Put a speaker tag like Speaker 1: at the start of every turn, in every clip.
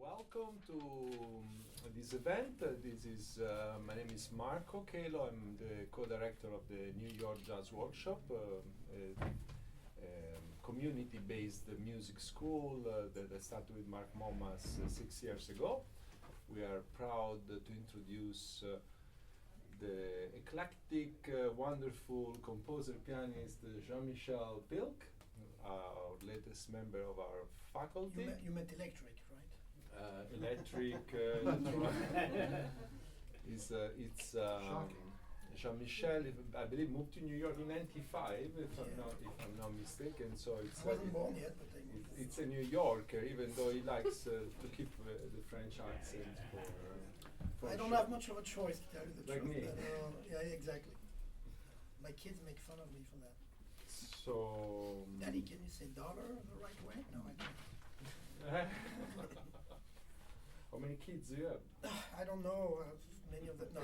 Speaker 1: Welcome to this event. This is my name is Marco Chelo. I'm the co-director of the New York Jazz Workshop, a community-based music school that I started with Mark Momas 6 years ago. We are proud to introduce the eclectic, wonderful composer pianist Jean-Michel Pilc, our latest member of our faculty.
Speaker 2: You meant electric, right?
Speaker 1: Electric. It's Jean-Michel, I believe, moved to New York in '95, if I'm not mistaken. So
Speaker 2: I wasn't born yet, but I moved.
Speaker 1: it's a New Yorker, even though he likes to keep the French accent.
Speaker 2: I don't have much of a choice, to tell you the
Speaker 1: Like
Speaker 2: truth.
Speaker 1: me.
Speaker 2: But, yeah, exactly. My kids make fun of me for that.
Speaker 1: So.
Speaker 2: Daddy, can you say dollar the right way? No, I can't.
Speaker 1: How many kids do you have?
Speaker 2: I don't know. Many of them. No,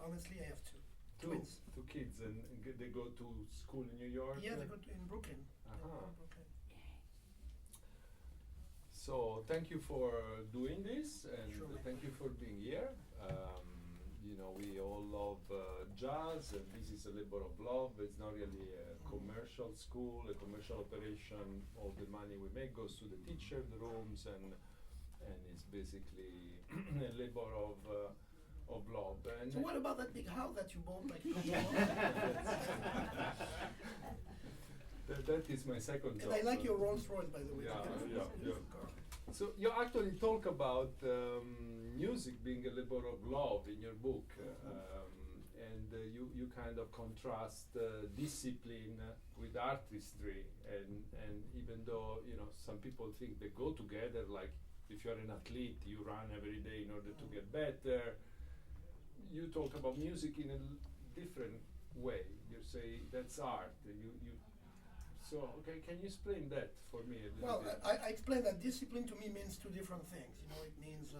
Speaker 2: honestly, I have two. Twins.
Speaker 1: Two kids, and they go to school in New York?
Speaker 2: Yeah, they go in Brooklyn.
Speaker 1: Uh-huh.
Speaker 2: Brooklyn.
Speaker 1: So thank you for doing this, and
Speaker 2: Sure.
Speaker 1: thank you for being here. We all love jazz, and this is a labor of love. It's not really a commercial school, a commercial operation. All the money we make goes to the teacher, the rooms, and it's basically a labor of love. And
Speaker 2: So what about that big house that you bought? Like,
Speaker 1: that is my second job.
Speaker 2: and I like your Rolls Royce, by the way.
Speaker 1: Yeah,
Speaker 2: It's a
Speaker 1: yeah,
Speaker 2: beautiful
Speaker 1: yeah.
Speaker 2: car.
Speaker 1: So you actually talk about music being a labor of love in your book, and you kind of contrast discipline with artistry, and even though some people think they go together, like if you're an athlete, you run every day in order to get better. You talk about music in a different way. You say that's art. So, okay, can you explain that for me a little
Speaker 2: Well,
Speaker 1: bit?
Speaker 2: I explained that discipline to me means two different things. It means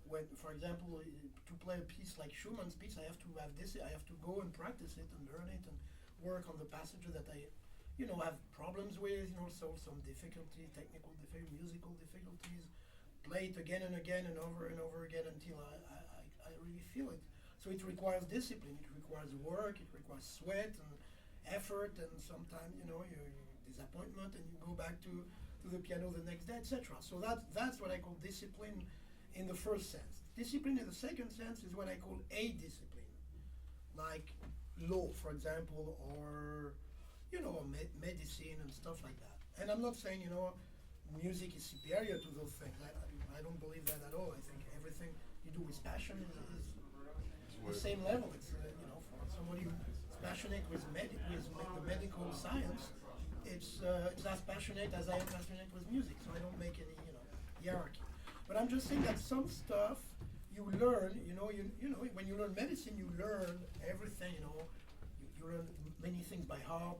Speaker 2: when, for example, to play a piece like Schumann's piece, I have to have this. I have to go and practice it and learn it and work on the passages that I, have problems with. So some difficulties, technical difficulties, musical difficulties. Play it again and again and over again until I really feel it. So it requires discipline. It requires work. It requires sweat and effort, and sometimes you disappointment, and you go back to the piano the next day, etc. So that's what I call discipline in the first sense. Discipline in the second sense is what I call a discipline, like law, for example, or medicine and stuff like that. And I'm not saying music is superior to those things. I don't believe that at all. I think everything you do with passion is the same level. It's for somebody who's passionate with the medical science, it's as passionate as I am passionate with music. So I don't make any hierarchy. But I'm just saying that some stuff you learn. When you learn medicine, you learn everything. You learn many things by heart.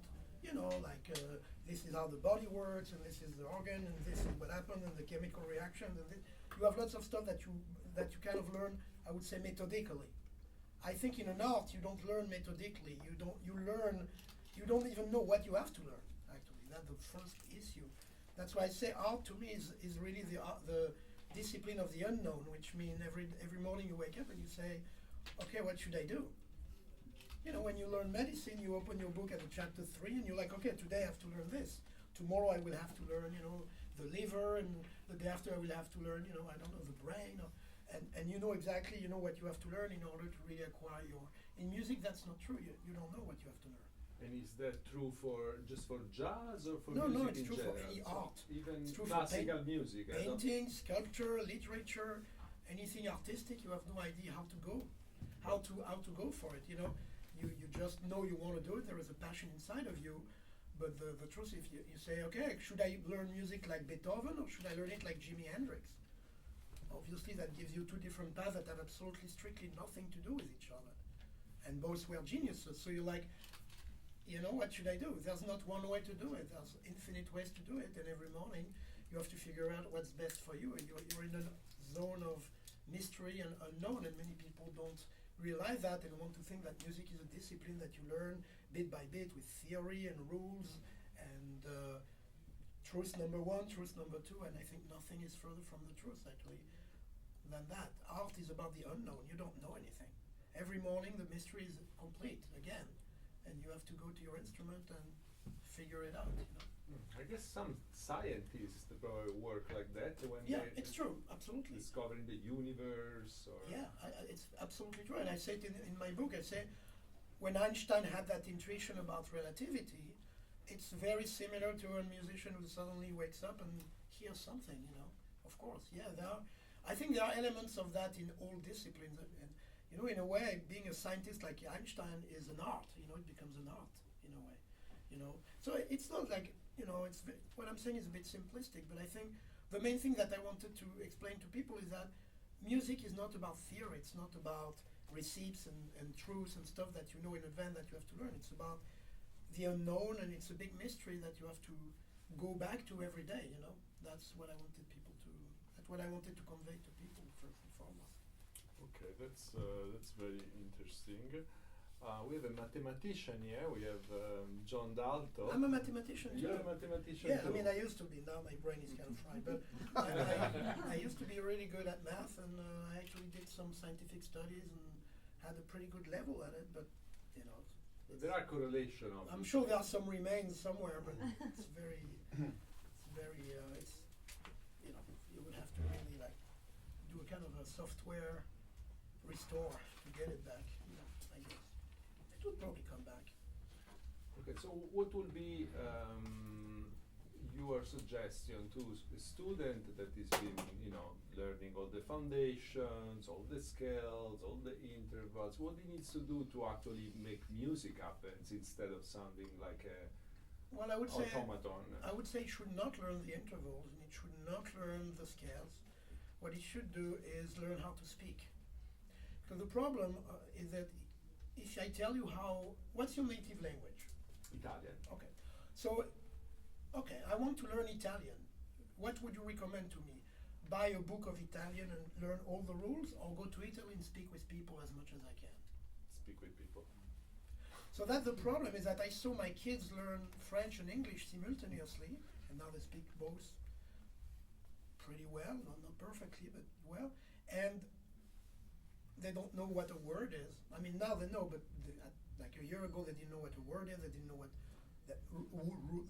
Speaker 2: This is how the body works, and this is the organ, and this is what happened, and the chemical reaction. And you have lots of stuff that you kind of learn. I would say methodically. I think in an art you don't learn methodically. You don't even know what you have to learn. Actually, that's the first issue. That's why I say art to me is really the discipline of the unknown, which means every morning you wake up and you say, okay, what should I do? When you learn medicine, you open your book at chapter 3 and you're like, okay, today I have to learn this. Tomorrow I will have to learn, the liver, and the day after I will have to learn, I don't know, the brain. And you know exactly, what you have to learn in order to really acquire your... In music, that's not true. You don't know what you have to learn.
Speaker 1: And is that true just for jazz or for
Speaker 2: No,
Speaker 1: music
Speaker 2: it's
Speaker 1: in
Speaker 2: true
Speaker 1: general?
Speaker 2: for any art.
Speaker 1: Even
Speaker 2: It's true
Speaker 1: classical
Speaker 2: for
Speaker 1: music.
Speaker 2: painting, sculpture, literature, anything artistic, you have no idea how to go for it. You just know you want to do it. There is a passion inside of you. But the truth is, if you say, okay, should I learn music like Beethoven or should I learn it like Jimi Hendrix? Obviously, that gives you two different paths that have absolutely, strictly nothing to do with each other. And both were geniuses. So you're like, what should I do? There's not one way to do it. There's infinite ways to do it. And every morning, you have to figure out what's best for you. And you're in a zone of mystery and unknown. And many people don't realize that and want to think that music is a discipline that you learn bit by bit with theory and rules and truth number one, truth number two, and I think nothing is further from the truth actually than that. Art is about the unknown. You don't know anything. Every morning the mystery is complete again, and you have to go to your instrument and figure it out. You know?
Speaker 1: I guess some scientists probably work like that when
Speaker 2: Yeah,
Speaker 1: they
Speaker 2: it's true, absolutely.
Speaker 1: discovering the universe. Or
Speaker 2: Yeah, it's absolutely true. And I say it in my book, I say, when Einstein had that intuition about relativity, it's very similar to a musician who suddenly wakes up and hears something, you know. Of course, yeah, I think there are elements of that in all disciplines. And, you know, in a way, being a scientist like Einstein is an art, you know, it becomes an art in a way, you know. So it's not like, you know, what I'm saying is a bit simplistic, but I think the main thing that I wanted to explain to people is that music is not about theory, it's not about receipts and truths and stuff that you know in advance that you have to learn. It's about the unknown, and it's a big mystery that you have to go back to every day, you know. That's what I wanted to convey to people first and foremost.
Speaker 1: Okay, that's very interesting. We have a mathematician here. We have John Dalton.
Speaker 2: I'm a mathematician too.
Speaker 1: You're a mathematician
Speaker 2: Yeah,
Speaker 1: too.
Speaker 2: I mean, I used to be. Now my brain is kind of fried. But I used to be really good at math, and I actually did some scientific studies and had a pretty good level at it. But you know,
Speaker 1: There are correlation of.
Speaker 2: I'm sure there are some remains somewhere, but it's very, it's you know, you would have to really like do a kind of a software restore to get it back. You know, I guess it would probably come back.
Speaker 1: Okay, so what will be your suggestion to a student that is been, you know, learning all the foundations, all the scales, all the intervals? What he needs to do to actually make music happen instead of sounding like a
Speaker 2: Well, I would say
Speaker 1: automaton?
Speaker 2: he should not learn the intervals and he should not learn the scales. What he should do is learn how to speak. Because the problem is that if I tell you what's your native language?
Speaker 1: Italian.
Speaker 2: Okay. So, okay, I want to learn Italian. What would you recommend to me? Buy a book of Italian and learn all the rules, or go to Italy and speak with people as much as I can?
Speaker 1: Speak with people.
Speaker 2: So that's the problem, is that I saw my kids learn French and English simultaneously, and now they speak both pretty well, not perfectly, but well, and they don't know what a word is. I mean, now they know, but like a year ago they didn't know what a word is, they didn't know what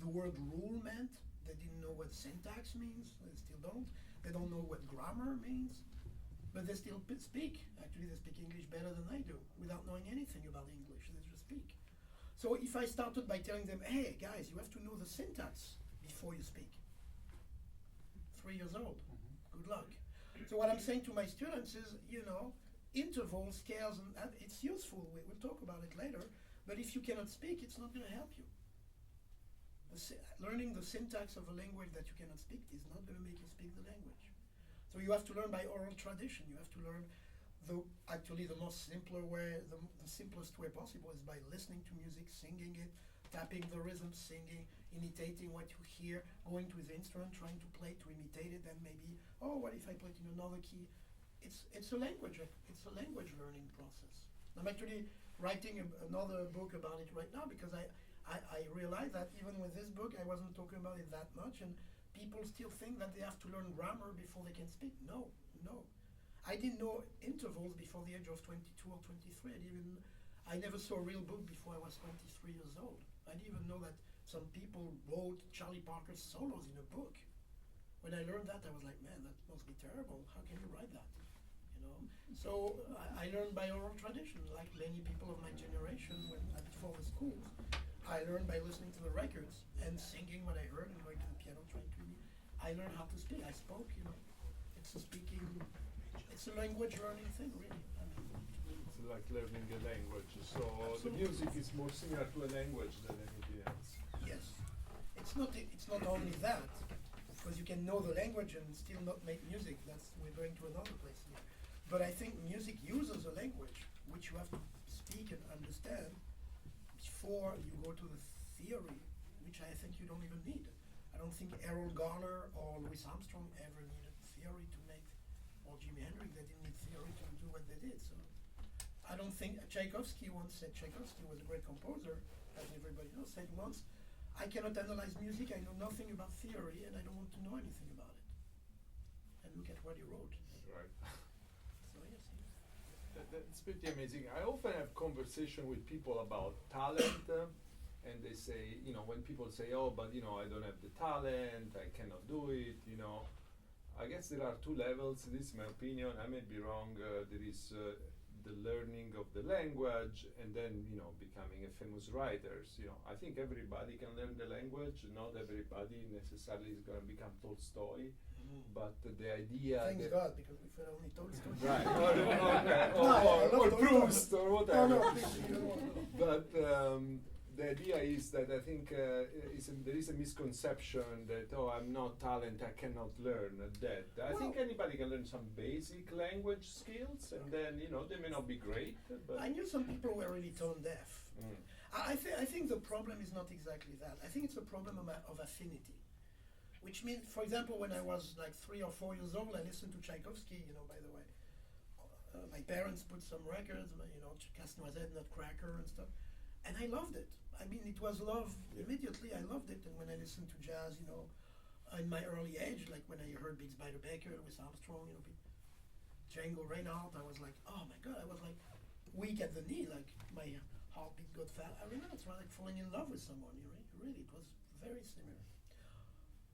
Speaker 2: the word rule meant, they didn't know what syntax means, they still don't. They don't know what grammar means, but they still speak. Actually, they speak English better than I do, without knowing anything about English, they just speak. So if I started by telling them, hey guys, you have to know the syntax before you speak. 3 years old, good luck. So what I'm saying to my students is, you know, intervals, scales, and it's useful, we'll talk about it later, but if you cannot speak, it's not going to help you. Learning the syntax of a language that you cannot speak is not going to make you speak the language. So you have to learn by oral tradition. You have to learn actually the most simpler way, the simplest way possible is by listening to music, singing it, tapping the rhythm, singing, imitating what you hear, going to the instrument, trying to play to imitate it, then maybe, oh, what if I play it in another key? It's a language learning process. I'm actually writing another book about it right now, because I realized that even with this book, I wasn't talking about it that much, and people still think that they have to learn grammar before they can speak. No. I didn't know intervals before the age of 22 or 23. I never saw a real book before I was 23 years old. I didn't even know that some people wrote Charlie Parker's solos in a book. When I learned that, I was like, man, that must be terrible. How can you write that? You know. So I learned by oral tradition, like many people of my generation before the schools. I learned by listening to the records and singing what I heard and going to the piano trying to read. I learned how to speak. I spoke, you know. It's a language learning thing, really. I mean,
Speaker 1: It's like learning a language. So
Speaker 2: Absolutely.
Speaker 1: the music is more similar to a language than anything else.
Speaker 2: yes. It's not only that, because you can know the language and still not make music. We're going to another place here. But I think music uses a language which you have to speak and understand before you go to the theory, which I think you don't even need. I don't think Errol Garner or Louis Armstrong ever needed theory to make, or Jimi Hendrix, they didn't need theory to do what they did. So I don't think Tchaikovsky once said, Tchaikovsky was a great composer, as everybody knows, said once, I cannot analyze music. I know nothing about theory, and I don't want to know anything about it. And look at what he wrote.
Speaker 1: Right.
Speaker 2: So yes.
Speaker 1: That's pretty amazing. I often have conversation with people about talent, and they say, when people say, "Oh, but I don't have the talent. I cannot do it." I guess there are two levels. This is my opinion. I may be wrong. There is the learning of the language, and then becoming a famous writer. I think everybody can learn the language. Not everybody necessarily is going to become Tolstoy, but the idea.
Speaker 2: Thank God, because we feel only Tolstoy.
Speaker 1: Right. Okay. Or Proust or whatever. But the idea is that I think there is a misconception that I'm not talented, I cannot learn that. I think anybody can learn some basic language skills, and then they may not be great. But
Speaker 2: I knew some people who were really tone deaf. I think the problem is not exactly that. I think it's a problem of affinity, which means, for example, when I was like 3 or 4 years old, I listened to Tchaikovsky. By the way, my parents put some records, Casse-Noisette, Nutcracker, and stuff, and I loved it. I mean, it was love immediately. I loved it. And when I listened to jazz, in my early age, like when I heard Big Spider Baker, Louis Armstrong, Django Reinhardt, I was like, oh my God, I was like weak at the knee, like my heartbeat got fast. I remember it's like falling in love with someone. Really, it was very similar.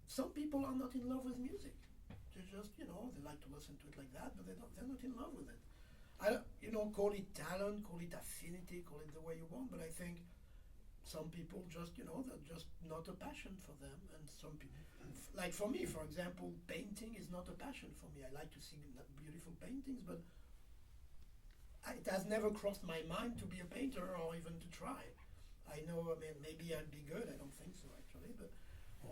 Speaker 2: Some people are not in love with music. They just, they like to listen to it like that, but they're not in love with it. Call it talent, call it affinity, call it the way you want, but I think some people just, they're just not a passion for them. And some people, like for me, for example, painting is not a passion for me. I like to see beautiful paintings, but it has never crossed my mind to be a painter or even to try. I know, maybe I'd be good. I don't think so, actually, but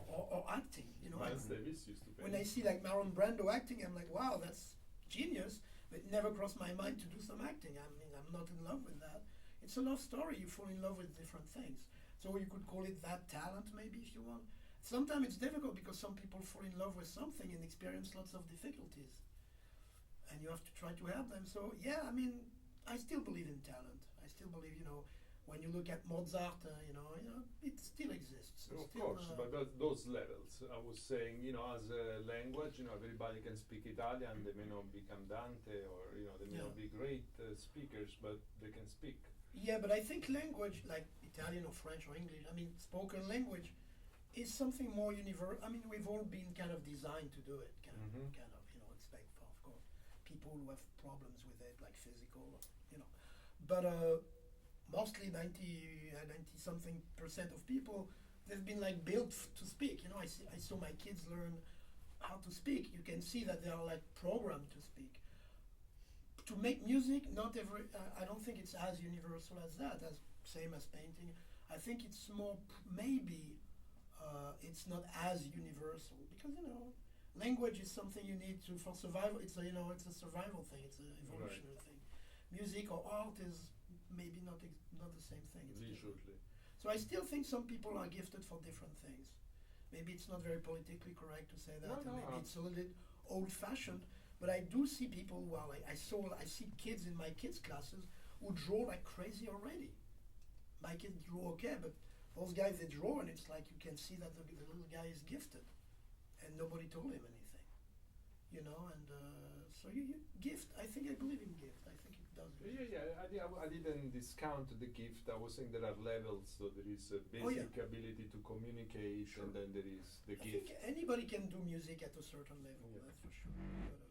Speaker 2: or acting,
Speaker 1: Miles Davis used to paint.
Speaker 2: When I see like Marlon Brando acting, I'm like, wow, that's genius. But it never crossed my mind to do some acting. I mean, I'm not in love with that. It's a love story. You fall in love with different things. So you could call it that talent, maybe, if you want. Sometimes it's difficult because some people fall in love with something and experience lots of difficulties. And you have to try to help them. So, yeah, I mean, I still believe in talent. I still believe, when you look at Mozart, it still exists.
Speaker 1: Of course, but those levels. I was saying, as a language, everybody can speak Italian. They may not become Dante, or they may not be great speakers, but they can speak.
Speaker 2: Yeah, but I think language, like Italian or French or English, spoken language, is something more universal. I mean, we've all been kind of designed to do it, except for, of course, people who have problems with it, like physical, But mostly 90-something% of people, they've been like built to speak. I saw my kids learn how to speak. You can see that they are like programmed to speak. To make music, I don't think it's as universal as that, same as painting. I think it's more, maybe it's not as universal because, language is something you need for survival. It's a survival thing. It's an evolutionary thing. Music or art is maybe not the same thing.
Speaker 1: Visually.
Speaker 2: So I still think some people are gifted for different things. Maybe it's not very politically correct to say that. Maybe it's a little bit old-fashioned. But I do see people who are like, I see kids in my kids' classes who draw like crazy already. My kids draw okay, but those guys, they draw, and it's like you can see that the little guy is gifted, and nobody told him anything, and so you gift. I believe in gift. I think it does.
Speaker 1: I didn't discount the gift. I was saying there are levels. So there is a basic ability to communicate, and then there is the gift.
Speaker 2: I think anybody can do music at a certain level. That's for sure. But,